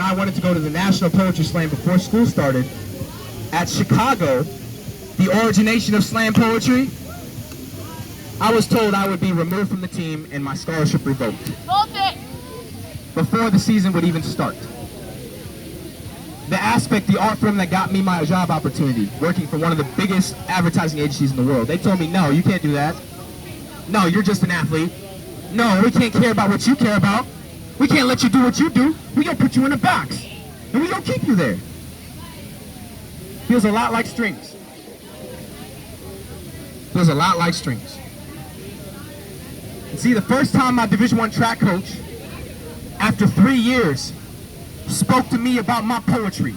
I wanted to go to the National Poetry Slam before school started at Chicago, the origination of slam poetry, I was told I would be removed from the team and my scholarship revoked before the season would even start. The aspect, the art firm that got me my job opportunity, working for one of the biggest advertising agencies in the world, they told me, no, you can't do that. No, you're just an athlete. No, we can't care about what you care about. We can't let you do what you do. We're going to put you in a box, and we're going to keep you there. Feels a lot like strings. Feels a lot like strings. And see, the first time my Division I track coach, after 3 years, spoke to me about my poetry,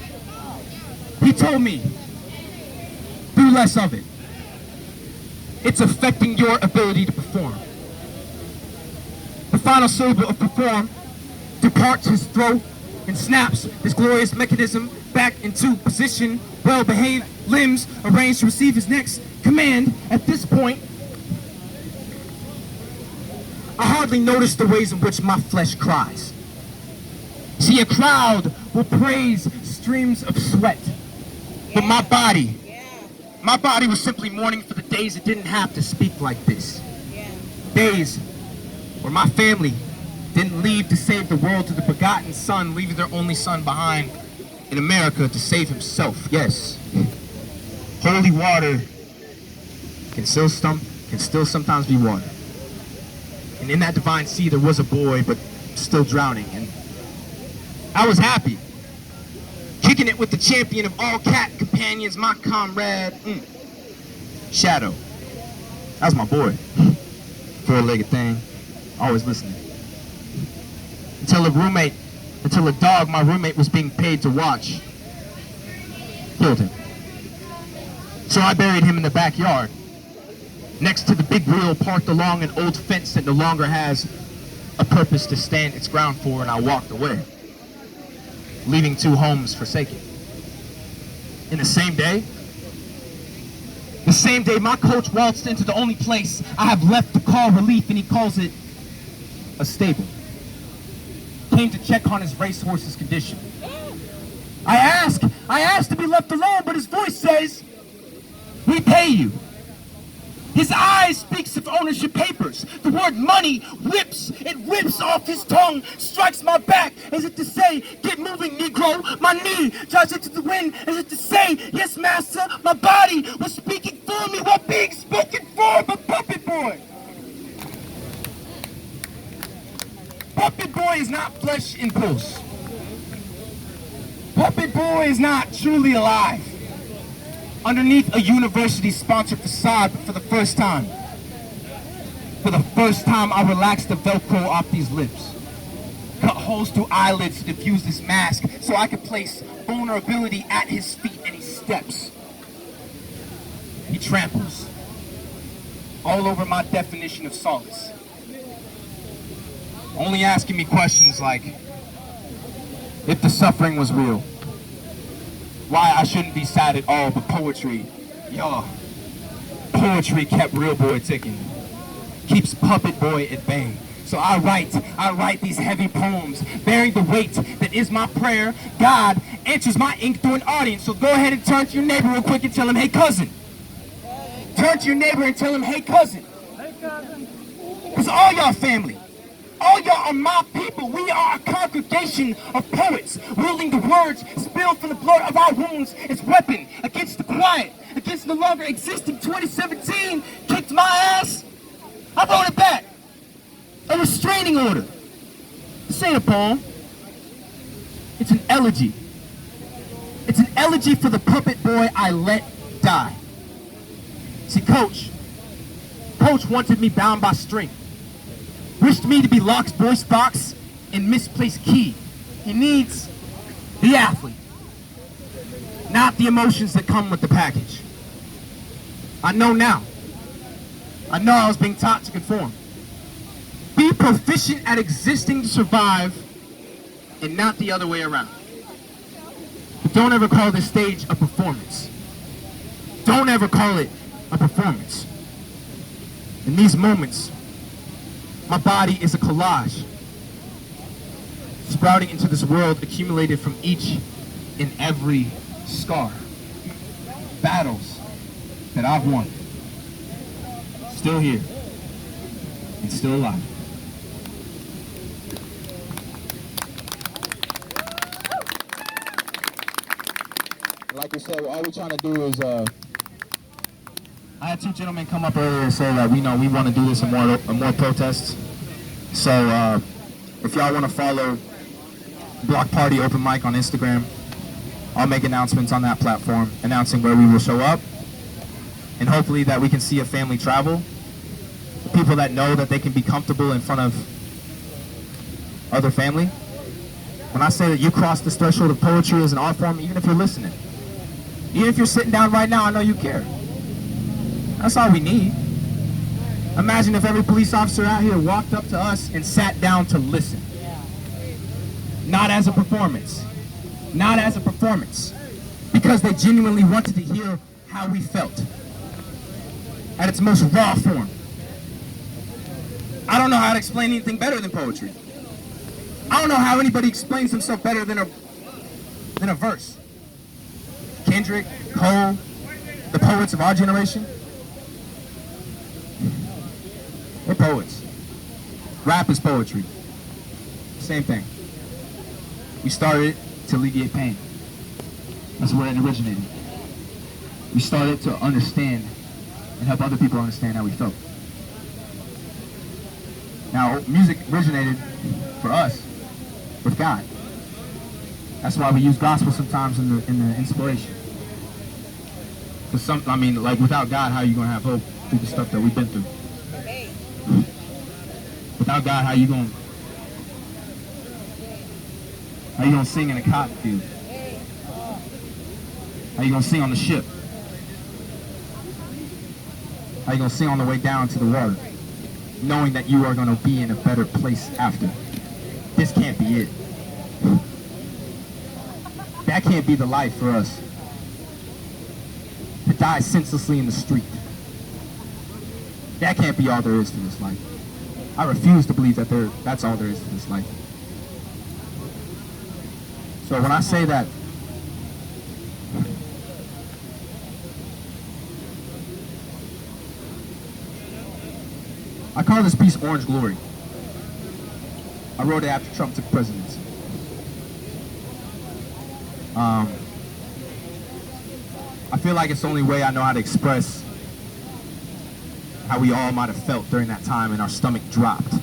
he told me, do less of it. It's affecting your ability to perform. The final syllable of perform departs his throat and snaps his glorious mechanism back into position, well-behaved limbs arranged to receive his next command. At this point, I hardly notice the ways in which my flesh cries. See, a crowd will praise streams of sweat, but my body was simply mourning for the days it didn't have to speak like this. Days where my family didn't leave to save the world to the begotten son, leaving their only son behind in America to save himself. Yes, holy water can still sometimes be water. And in that divine sea there was a boy, but still drowning. And I was happy, kicking it with the champion of all cat companions, my comrade, Shadow. That was my boy. Four-legged thing, always listening. Until a dog my roommate was being paid to watch killed him. So I buried him in the backyard, next to the big wheel parked along an old fence that no longer has a purpose to stand its ground for, and I walked away, leaving 2 homes forsaken. In the same day, my coach waltzed into the only place I have left to call relief, and he calls it a stable. Came to check on his racehorse's condition. I asked to be left alone, but his voice says, "We pay you." His eyes speaks of ownership papers. The word money whips off his tongue, strikes my back as if to say, "Get moving, Negro." My knee drives into the wind as if to say, "Yes, master." My body was speaking for me, what being spoken for, but Puppet Boy. Puppet Boy is not flesh and pulse. Puppet Boy is not truly alive. Underneath a university-sponsored facade, but for the first time, I relaxed the Velcro off these lips. Cut holes through eyelids to diffuse this mask so I could place vulnerability at his feet, and he steps. He tramples all over my definition of solace. Only asking me questions like, if the suffering was real, why I shouldn't be sad at all, but poetry, poetry kept real boy ticking, keeps Puppet Boy at bay. So I write these heavy poems, bearing the weight that is my prayer. God answers my ink through an audience, so go ahead and turn to your neighbor real quick and tell him, "Hey cousin." Turn to your neighbor and tell him, "Hey cousin." Hey cousin. Because all y'all family. All y'all are my people. We are a congregation of poets, wielding the words spilled from the blood of our wounds as weapon against the quiet, against no longer existing. 2017 kicked my ass. I wrote it back. A restraining order. This ain't a poem. It's an elegy. It's an elegy for the puppet boy I let die. See, Coach wanted me bound by string. Wished me to be Locke's voice box and misplaced key. He needs the athlete, not the emotions that come with the package. I know now. I know I was being taught to conform. Be proficient at existing to survive and not the other way around. But don't ever call this stage a performance. Don't ever call it a performance. In these moments, my body is a collage. sprouting into this world accumulated from each and every scar. Battles that I've won. Still here. And still alive. Like I said, all we're trying to do is, I had two gentlemen come up earlier and say that we want to do this in more protests. So if y'all want to follow Block Party Open Mic on Instagram, I'll make announcements on that platform announcing where we will show up, and hopefully that we can see a family travel. People that know that they can be comfortable in front of other family. When I say that you cross this threshold of poetry as an art form, even if you're listening, even if you're sitting down right now, I know you care. That's all we need. Imagine if every police officer out here walked up to us and sat down to listen. Not as a performance. Not as a performance. Because they genuinely wanted to hear how we felt. At its most raw form. I don't know how to explain anything better than poetry. I don't know how anybody explains himself better than a verse. Kendrick, Cole, the poets of our generation. We're poets. Rap is poetry. Same thing. We started to alleviate pain. That's where it originated. We started to understand and help other people understand how we felt. Now, music originated for us with God. That's why we use gospel sometimes in the inspiration. Because like without God, how are you gonna have hope through the stuff that we've been through? Without God, how you gonna sing in a cotton field? How you gonna sing on the ship? How you gonna sing on the way down to the water, knowing that you are gonna be in a better place after? This can't be it. That can't be the life for us. To die senselessly in the street. That can't be all there is to this life. I refuse to believe that that's all there is to this life. So when I say that, I call this piece Orange Glory. I wrote it after Trump took presidency. I feel like it's the only way I know how to express how we all might have felt during that time and our stomach dropped.